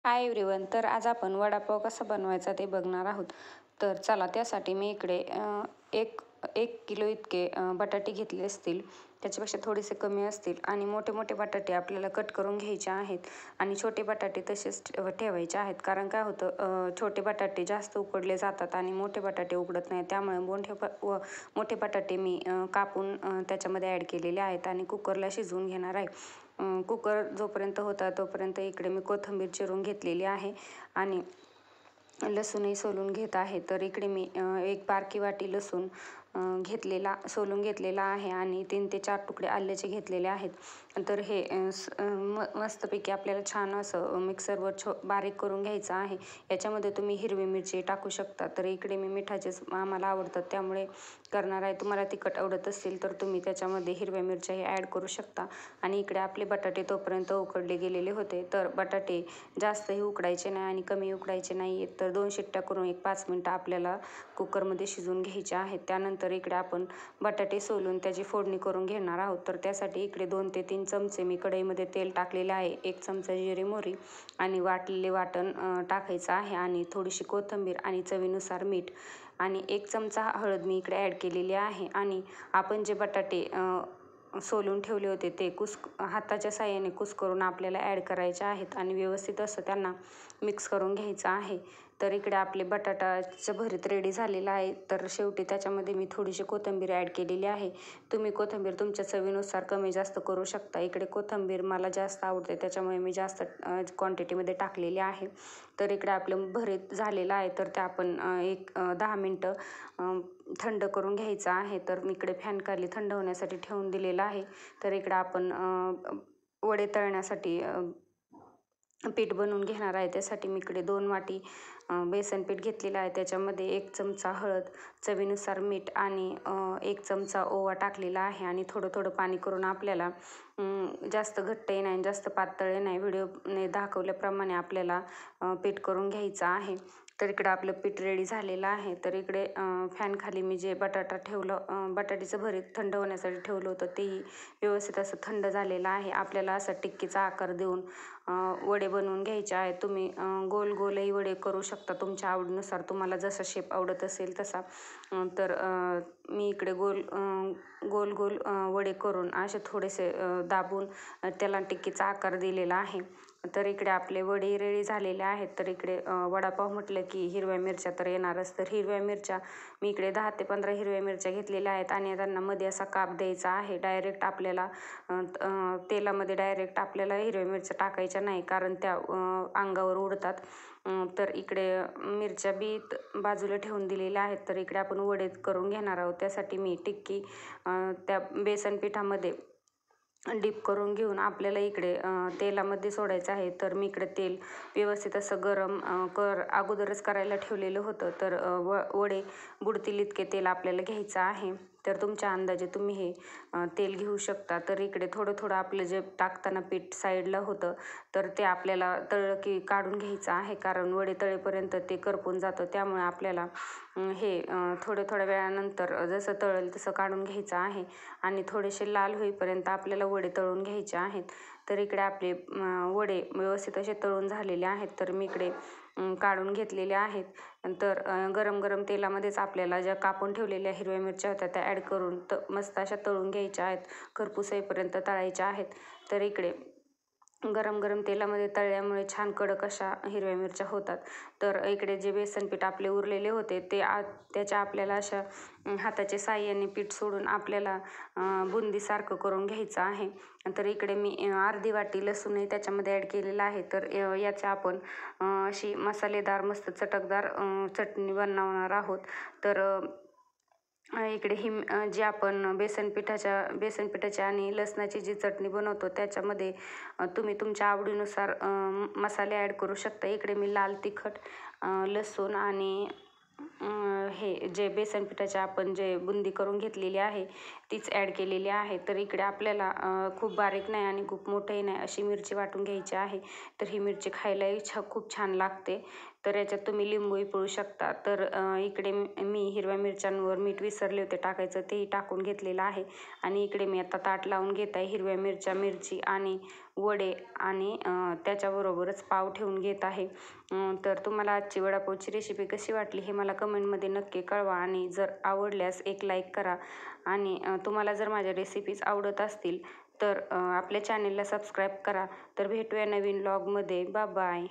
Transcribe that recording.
Hi everyone. तर आज आपण वडापाव कसा बनवायचा ते बघणार आहोत. तर चला, त्यासाठी मी इकडे एक एक किलो इतके बटाटे घेतले असतील. त्याच्यापेक्षा थोडेसे कमी असतील. आणि मोठे मोठे बटाटे आपल्याला कट करून घ्यायचे आहेत. आणि छोटे बटाटे तसेच ठेवायचे आहेत. कारण काय होतं, छोटे बटाटे जास्त उकडले जातात आणि मोठे बटाटे उकडत नाही. त्यामुळे मोठे बटाटे मी कापून त्याच्यामध्ये ॲड केलेले आहेत आणि कुकरला शिजवून घेणार आहे. कुकर जोपर्यंत होता तोपर्यंत इकडे मी कोथिंबीर चिरून घेतलेली आहे आणि लसूणही सोलून घेत आहे. तर इकडे मी एक बारकी वाटी लसूण सोलून घेतलेला आहे आणि 3 ते 4 तुकडे आल्याचे घेतलेले आहेत. तर हे मस्तपैकी आपल्याला छान असं मिक्सरवर बारीक करून घ्यायचं आहे. याच्यामध्ये तुम्ही हिरवी मिरची टाकू शकता. तर इकडे मी मिठाचेच आम्हाला आवडतात त्यामुळे करणार आहे. तुम्हाला तिखट आवडत असेल तर तुम्ही त्याच्यामध्ये हिरव्या मिरच्याही ॲड करू शकता. आणि इकडे आपले बटाटे तोपर्यंत उकडले गेलेले होते. तर बटाटे जास्तही उकडायचे नाही आणि कमी उकडायचे नाही आहेत. तर 2 शिट्ट्या करून 5 मिनटं आपल्याला कुकरमध्ये शिजवून घ्यायचे आहेत. त्यानंतर इकडे आपण बटाटे सोलून त्याची फोडणी करून घेणार आहोत. तर त्यासाठी इकडे 2 ते 3 चमचे मी कढईमध्ये तेल टाकलेले आहे. 1 चमचा जिरे मोहरी आणि वाटलेले वाटण टाकायचं आहे आणि थोडीशी कोथिंबीर आणि चवीनुसार मीठ आणि 1 चमचा हळद मी इकडे ॲड केलेली आहे. आणि आपण जे बटाटे सोलून ठेवले होते ते हाताच्या साहाय्याने कुस्करून आपल्याला ॲड करायचे आहेत आणि व्यवस्थित असं त्यांना मिक्स करून घ्यायचं आहे. तर इकडे आपले बटाटाचं भरीत रेडी झालेलं आहे. तर शेवटी त्याच्यामध्ये मी थोडीशी कोथिंबीर ॲड केलेली आहे. तुम्ही कोथिंबीर तुमच्या चवीनुसार कमी जास्त करू शकता. इकडे कोथिंबीर मला जास्त आवडते त्याच्यामुळे मी जास्त क्वांटिटीमध्ये टाकलेली आहे. तर इकडे आपलं भरीत झालेलं आहे. तर ते आपण 10 मिनटं थंड करून घ्यायचं आहे. तर मी इकडे फॅन खाली थंड होण्यासाठी ठेवून दिलेलं आहे. तर इकडे आपण वडे तळण्यासाठी पीठ बनवून घेणार आहे. त्यासाठी मी इकडे 2 वाटी बेसन पीठ घेतलेलं आहे. त्याच्यामध्ये 1 चमचा हळद, चवीनुसार मीठ आणि 1 चमचा ओवा टाकलेला आहे. आणि थोडं थोडं पाणी करून आपल्याला जास्त घट्टही नाही जास्त पातळही नाही, व्हिडिओने दाखवल्याप्रमाणे आपल्याला पीठ करून घ्यायचं आहे. तर इकडं आपलं पीठ रेडी झालेलं आहे. तर इकडे फॅन खाली मी जे बटाट्याचं भरीत थंड होण्यासाठी ठेवलं होतं तेही व्यवस्थित असं थंड झालेलं आहे. आपल्याला असा टिक्कीचा आकार देऊन वडे बनवून घ्यायचे आहेत. तुम्ही गोल गोलही वडे करू शकता तुमच्या आवडीनुसार, तुम्हाला जसा शेप आवडत असेल तसा. तर मी इकडे गोल गोल वडे करून असे थोडेसे दाबून त्याला टिक्कीचा आकार दिलेला आहे. तर इकडे आपले वडे रेडी झालेले आहेत. तर इकडे वडापाव म्हटलं की हिरव्या मिरच्या तर येणारच. तर हिरव्या मिरच्या मी इकडे 10 ते 15 हिरव्या मिरच्या घेतलेल्या आहेत आणि त्यांना मध्ये असा काप द्यायचा आहे. डायरेक्ट आपल्याला तेलामध्ये आपल्याला हिरव्या मिरच्या टाकायच्या नाही, कारण त्या अंगावर उडतात. तर इकडे मिरच्या बी बाजूला ठेवून दिलेल्या आहेत. तर इकडे आपण वडे करून घेणार आहोत. त्यासाठी मी टिक्की त्या बेसन पिठामध्ये डीप करून घेऊन आपल्याला इकडे तेलामध्ये सोडायचं आहे. तर मी इकडे तेल व्यवस्थित असं गरम अगोदरच करायला ठेवलेलं होतं. तर वडे बुडतील इतके तेल आपल्याला घ्यायचं आहे. तर तुमच्या अंदाजे तुम्ही हे तेल घेऊ शकता. तर इकडे थोडं थोडं आपलं जे टाकताना पीठ साईडला होतं तर ते आपल्याला तळलं की काढून घ्यायचं आहे, कारण वडे तळेपर्यंत ते करपून जातं. त्यामुळे आपल्याला हे थोड्या वेळानंतर जसं तळेल तसं काढून घ्यायचं आहे. आणि थोडेसे लाल होईपर्यंत आपल्याला वडे तळून घ्यायचे आहेत. तर इकडे आपले वडे व्यवस्थित असे तळून झालेले आहेत. तर मी इकडे काढून घेतलेले आहेत. तर गरम गरम तेलामध्येच आपल्याला ज्या कापून ठेवलेल्या हिरव्या मिरच्या होत्या त्या ॲड करून मस्त अशा तळून घ्यायच्या आहेत. खरपूस होईपर्यंत तळायच्या आहेत. तर इकडे गरम गरम तेलामध्ये तळल्यामुळे छान कडक अशा हिरव्या मिरच्या होतात. तर इकडे जे बेसन पीठ आपले उरलेले होते ते त्याच्या आपल्याला अशा हाताच्या साहाय्याने पीठ सोडून आपल्याला बुंदीसारखं करून घ्यायचं आहे. तर इकडे मी अर्धी वाटी लसूणही त्याच्यामध्ये ॲड केलेला आहे. तर याच्या आपण अशी मसालेदार मस्त चटकदार चटणी बनवणार आहोत. तर इकडे जी आपण बेसन पिठाची आणि लसणाची जी चटणी बनवतो त्याच्यामध्ये तुम्ही तुमच्या आवडीनुसार मसाले ॲड करू शकता. इकडे मी लाल तिखट, लसूण आणि हे जे बेसन पिठाचे आपण जे बुंदी करून घेतलेली आहे तीच ॲड केलेली आहे. तर इकडे आपल्याला खूप बारीक नाही आणि खूप मोठंही नाही अशी मिरची वाटून घ्यायची आहे. तर ही मिरची खायलाही खूप छान लागते. तर याच्यात तुम्ही लिंबूही पिळू शकता. तर इकडे मी हिरव्या मिरच्यांवर मीठ विसरले होते टाकायचं, तेही टाकून घेतलेलं आहे. आणि इकडे मी आता ताट लावून घेत आहे. हिरव्या मिरच्या, मिरची आणि वडे आणि त्याच्याबरोबरच पाव ठेवून घेत आहे. तर तुम्हाला आजची वडापावची रेसिपी कशी वाटली हे मला कमेंटमध्ये नक्की कळवा. आणि जर आवडल्यास एक लाईक करा. आणि तुम्हाला जर माझ्या रेसिपीज आवडत असतील तर आपल्या चॅनेलला सबस्क्राईब करा. तर भेटूया नवीन व्लॉगमध्ये. बाय.